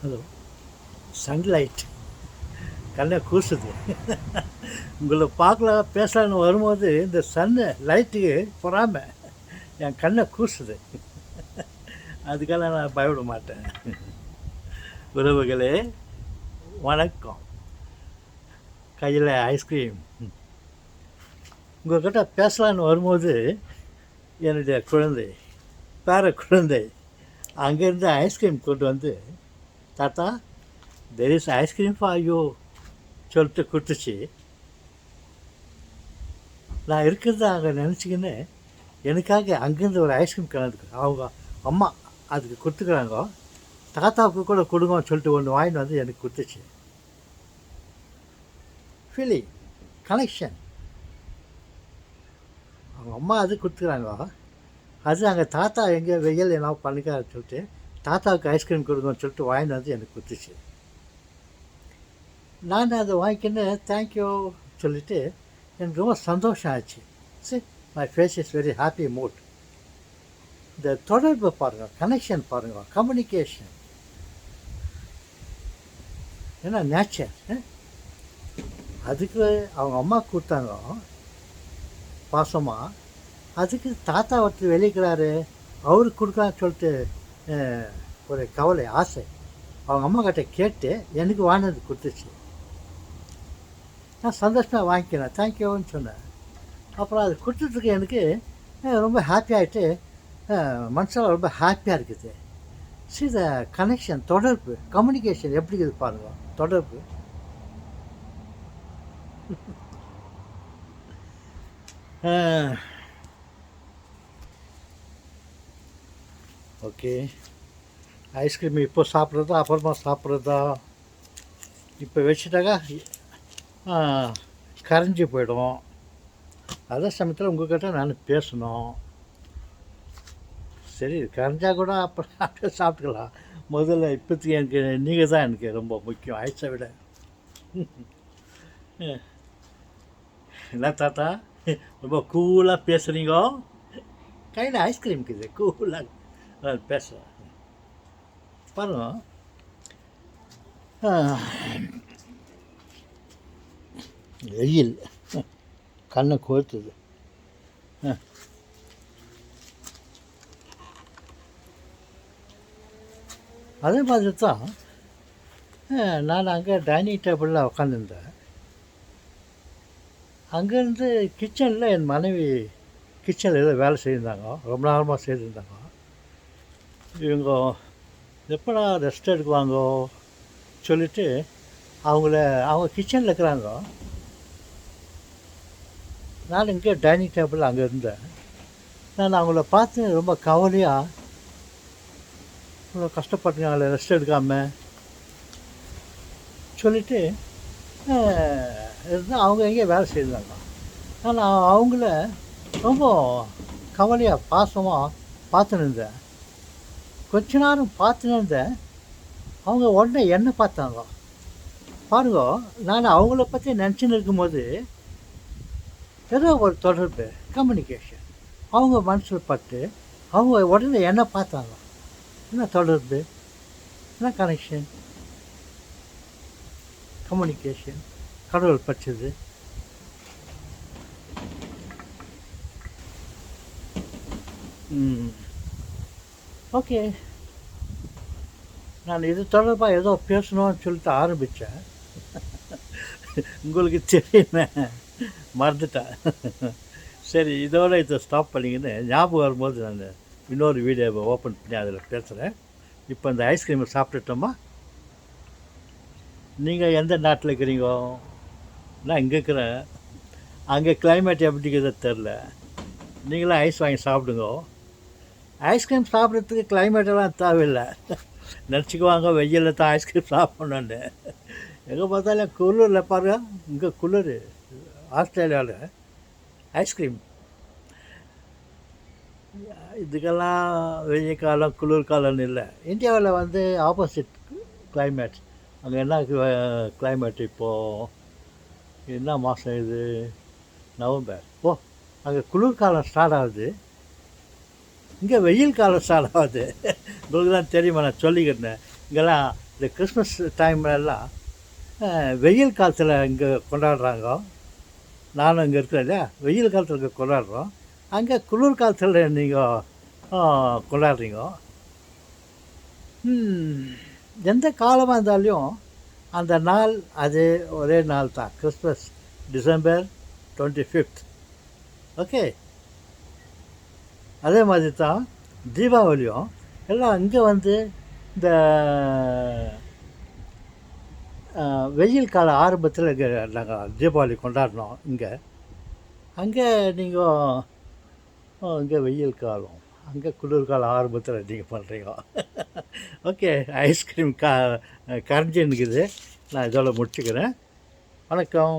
Hello. Sunlight கண்ணை கூசுது. உங்களை பார்க்கலாம் பேசலான்னு வரும்போது இந்த சன்னு லைட்டுக்கு பொறாமல் என் கண்ணை கூசுது. அதுக்கெல்லாம் நான் பயப்பட மாட்டேன். உறவுகளே வணக்கம். கையில் ஐஸ்கிரீம். உங்கள்கிட்ட பேசலான்னு வரும்போது என்னுடைய குழந்தை, பேர குழந்தை அங்கேருந்து ஐஸ்கிரீம் கொண்டு வந்து, தாத்தா there is ice cream for you சொல்லிட்டு கொடுத்துச்சு. நான் இருக்கிறத அங்கே நினச்சிக்கின்னு எனக்காக அங்கேருந்து ஒரு ஐஸ்கிரீம் கலந்துக்கு அவங்க அம்மா அதுக்கு கொடுத்துக்கிறாங்க. தாத்தாவுக்கு கூட கொடுங்கன்னு சொல்லிட்டு ஒன்று வாங்கிட்டு வந்து எனக்கு கொடுத்துச்சு. Feeling connection. அவங்க அம்மா அது கொடுத்துக்கிறாங்க. அது அங்கே தாத்தா எங்கே வெயில் என்ன பண்ணிக்காரு சொல்லிட்டு தாத்தாவுக்கு ஐஸ்கிரீம் கொடுங்கன்னு சொல்லிட்டு வாங்கிட்டு வந்து எனக்கு கொடுத்துச்சு. நான் அதை வாங்கிக்கின்னு தேங்க்யூ சொல்லிவிட்டு எனக்கு ரொம்ப சந்தோஷம் ஆச்சு. சரி, my face is very happy mood. இந்த தொடர்பு பாருங்கள், கனெக்ஷன் பாருங்கள், கம்யூனிகேஷன். ஏன்னா நேச்சர். அதுக்கு அவங்க அம்மா கொடுத்தாங்க பாசமாக. அதுக்கு தாத்தா ஒருத்தர் வெளிக்கிறாரு, அவருக்கு கொடுக்கலான்னு சொல்லிட்டு ஒரு கவலை, ஆசை அவங்க அம்மா கிட்ட கேட்டு எனக்கு வாங்கினது கொடுத்துச்சு. நான் சந்தோஷமாக வாங்கிக்கிறேன், தேங்க்யூன்னு சொன்னேன். அப்புறம் அது கொடுத்ததுக்கு எனக்கு ரொம்ப ஹாப்பி ஆகிட்டு மனசில் ரொம்ப ஹாப்பியாக இருக்குது. சரி, த கனெக்ஷன், தொடர்பு, கம்யூனிகேஷன் எப்படி இருக்குது பாருங்க. தொடர்பு. ஓகே, ஐஸ்கிரீம் இப்போ சாப்பிட்றதா அப்புறமா சாப்பிட்றதா? இப்போ வச்சுட்டாக்கா கரைஞ்சி போயிடும். அதே சமயத்தில் உங்கள்கிட்ட நான் பேசணும். சரி, கரைஞ்சா கூட அப்புறம் அப்படியே சாப்பிட்டுக்கலாம். முதல்ல இப்போதைக்கு எனக்கு நீங்கள் தான் எனக்கு ரொம்ப முக்கியம், ஐஸை விட. என்ன தாத்தா ரொம்ப கூலாக பேசுகிறீங்க? கையில் ஐஸ்கிரீம் இருக்குது, கூலாக பேசுகிறேன் பாருங்க. வெயில் கண்ணை கோர்த்துது. அதே மாதிரி தான் நான் அங்கே டைனிங் டேபிளில் உட்காந்துருந்தேன். அங்கேருந்து கிச்சனில் என் மனைவி கிச்சனில் ஏதோ வேலை செய்திருந்தாங்க, ரொம்ப நேரமாக செய்திருந்தாங்க. இவங்க எப்படா ரெஸ்ட் எடுக்குவாங்கோ சொல்லிவிட்டு அவங்க கிச்சனில் இருக்கிறாங்க. நான் இங்கே டைனிங் டேபிள் அங்கே இருந்தேன். நான் அவங்கள பார்த்து ரொம்ப கவலையாக, இவ்வளோ கஷ்டப்பட்டுங்க அவங்கள ரெஸ்ட் எடுக்காமல் சொல்லிவிட்டு இருந்தால் அவங்க எங்கேயோ வேலை செய்தாங்க. நான் அவங்கள ரொம்ப கவலையாக பாசமாக பார்த்துன்னு இருந்தேன். கொஞ்ச நேரம் பார்த்துன்னு இருந்தேன். அவங்க உடனே என்ன பார்த்தாங்க பாருங்க. நான் அவங்கள பற்றி நினச்சின்னு இருக்கும்போது ஏதோ ஒரு தொடர்பு, கம்யூனிகேஷன் அவங்க மனசில் பட்டு அவங்க உடனே என்ன பார்த்தாங்க. என்ன தொடர்பு, என்ன கனெக்ஷன், கம்யூனிகேஷன், கடவுள் பச்சது. ஓகே, நான் இது தொடர்பாக ஏதோ பேசணும்னு சொல்லிட்டு ஆரம்பித்தேன். உங்களுக்கு தெரியுமே, மறந்துட்டேன். சரி, இதோட இதை ஸ்டாப் பண்ணிக்கின்னு ஞாபகம் வரும்போது நான் இன்னொரு வீடியோவை ஓப்பன் பண்ணி அதில் பேசுகிறேன். இப்போ இந்த ஐஸ்கிரீமை சாப்பிட்டுட்டோமா? நீங்கள் எந்த நாட்டில் இருக்கிறீங்கோ? நான் இங்கே இருக்கிறேன். அங்கே கிளைமேட் எப்படி இருக்குதோ தெரில. நீங்களாம் ஐஸ் வாங்கி சாப்பிடுங்க. ஐஸ்கிரீம் சாப்பிட்றதுக்கு கிளைமேட்டெல்லாம் தேவையில்லை. நினச்சிக்குவாங்க வெயிலில் தான் ஐஸ்கிரீம் சாப்பிட்ணுன்னு. எங்கே பார்த்தாலும் குளிரில் பாருங்கள், இங்கே குளிர். ஆஸ்திரேலியாவில் ஐஸ்கிரீம் இதுக்கெல்லாம் வெயில் காலம் குளிர் காலம்னு இல்லை. இந்தியாவில் வந்து ஆப்போசிட் கிளைமேட். அங்கே என்ன கிளைமேட் இப்போது? என்ன மாதம் இது? நவம்பர். அங்கே குளிர்காலம் ஸ்டார்ட் ஆகுது, இங்கே வெயில் காலம் ஸ்டார்ட் ஆகுது. உங்களுக்கு தான் தெரியுமா, நான் சொல்லிக்கிட்டேன். இங்கெல்லாம் இந்த கிறிஸ்மஸ் டைம்லலாம் வெயில் காலத்தில் இங்கே கொண்டாடுறாங்க. நானும் இங்கே இருக்கிறேன் இல்லையா, வெயில் காலத்தில் இங்கே கொண்டாடுறோம். அங்கே குளிர் காலத்தில் நீங்கள் கொண்டாடுறீங்க. எந்த காலமாக இருந்தாலும் அந்த நாள் அது ஒரே நாள் தான், கிறிஸ்மஸ், டிசம்பர் 25th. ஓகே, அதே மாதிரி தான் தீபாவளியும். எல்லாம் இங்கே வந்து இந்த வெயில் கால ஆரம்பத்தில் இங்கே நாங்கள் தீபாவளி கொண்டாடினோம் இங்கே. அங்கே நீங்கள் இங்கே வெயில் காலம், அங்கே குளிர்கால ஆரம்பத்தில் நீங்கள் பண்ணுறீங்க. ஓகே, ஐஸ்கிரீம் கரைஞ்சி நிற்குது. நான் இதோட முடிச்சுக்கிறேன். வணக்கம்.